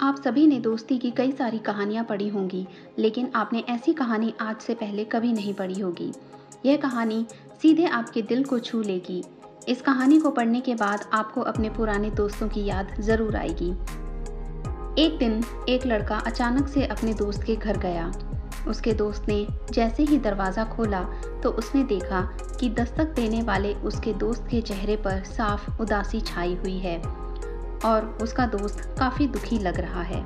आप सभी ने दोस्ती की कई सारी कहानियाँ पढ़ी होंगी, लेकिन आपने ऐसी कहानी आज से पहले कभी नहीं पढ़ी होगी। यह कहानी सीधे आपके दिल को छू लेगी। इस कहानी को पढ़ने के बाद आपको अपने पुराने दोस्तों की याद ज़रूर आएगी। एक दिन एक लड़का अचानक से अपने दोस्त के घर गया। उसके दोस्त ने जैसे ही दरवाज़ा खोला तो उसने देखा कि दस्तक देने वाले उसके दोस्त के चेहरे पर साफ उदासी छाई हुई है और उसका दोस्त काफ़ी दुखी लग रहा है।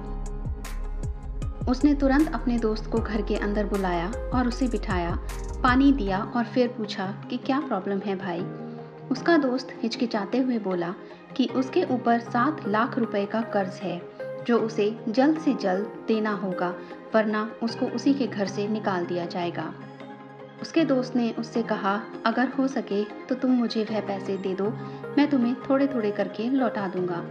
उसने तुरंत अपने दोस्त को घर के अंदर बुलाया और उसे बिठाया, पानी दिया और फिर पूछा कि क्या प्रॉब्लम है भाई। उसका दोस्त हिचकिचाते हुए बोला कि उसके ऊपर 7 लाख रुपए का कर्ज है जो उसे जल्द से जल्द देना होगा, वरना उसको उसी के घर से निकाल दिया जाएगा। उसके दोस्त ने उससे कहा, अगर हो सके तो तुम मुझे वह पैसे दे दो, मैं तुम्हें थोड़े थोड़े करके लौटा दूंगा।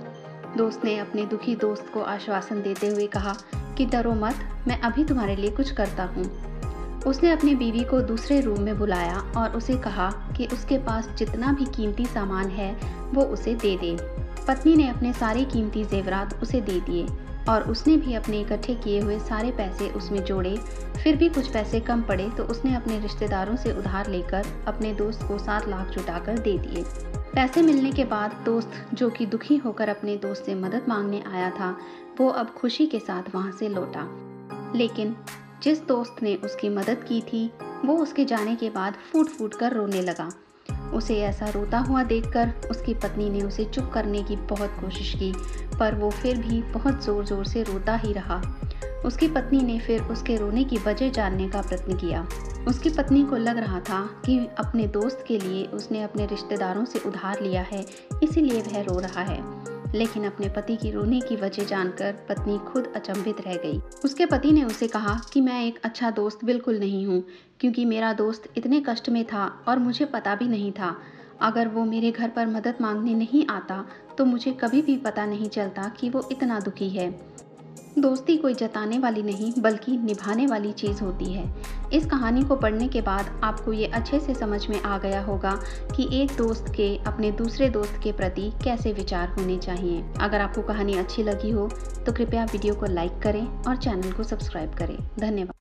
दोस्त ने अपने दुखी दोस्त को आश्वासन देते हुए कहा कि डरो मत, मैं अभी तुम्हारे लिए कुछ करता हूँ। उसने अपनी बीवी को दूसरे रूम में बुलाया और उसे कहा कि उसके पास जितना भी कीमती सामान है वो उसे दे दे। पत्नी ने अपने सारे कीमती जेवरात उसे दे दिए और उसने भी अपने इकट्ठे किए हुए सारे पैसे उसमें जोड़े। फिर भी कुछ पैसे कम पड़े तो उसने अपने रिश्तेदारों से उधार लेकर अपने दोस्त को 7 लाख जुटाकर दे दिए। पैसे मिलने के बाद दोस्त, जो कि दुखी होकर अपने दोस्त से मदद मांगने आया था, वो अब खुशी के साथ वहां से लौटा। लेकिन जिस दोस्त ने उसकी मदद की थी वो उसके जाने के बाद फूट फूट कर रोने लगा। उसे ऐसा रोता हुआ देखकर उसकी पत्नी ने उसे चुप करने की बहुत कोशिश की, पर वो फिर भी बहुत ज़ोर ज़ोर से रोता ही रहा। उसकी पत्नी ने फिर उसके रोने की वजह जानने का प्रयत्न किया। उसकी पत्नी को लग रहा था कि अपने दोस्त के लिए उसने अपने रिश्तेदारों से उधार लिया है, इसीलिए वह रो रहा है। लेकिन अपने पति की रोने की वजह जानकर पत्नी खुद अचंभित रह गई। उसके पति ने उसे कहा कि मैं एक अच्छा दोस्त बिल्कुल नहीं हूँ, क्योंकि मेरा दोस्त इतने कष्ट में था और मुझे पता भी नहीं था। अगर वो मेरे घर पर मदद मांगने नहीं आता तो मुझे कभी भी पता नहीं चलता कि वो इतना दुखी है। दोस्ती कोई जताने वाली नहीं बल्कि निभाने वाली चीज़ होती है। इस कहानी को पढ़ने के बाद आपको ये अच्छे से समझ में आ गया होगा कि एक दोस्त के अपने दूसरे दोस्त के प्रति कैसे विचार होने चाहिए। अगर आपको कहानी अच्छी लगी हो तो कृपया वीडियो को लाइक करें और चैनल को सब्सक्राइब करें। धन्यवाद।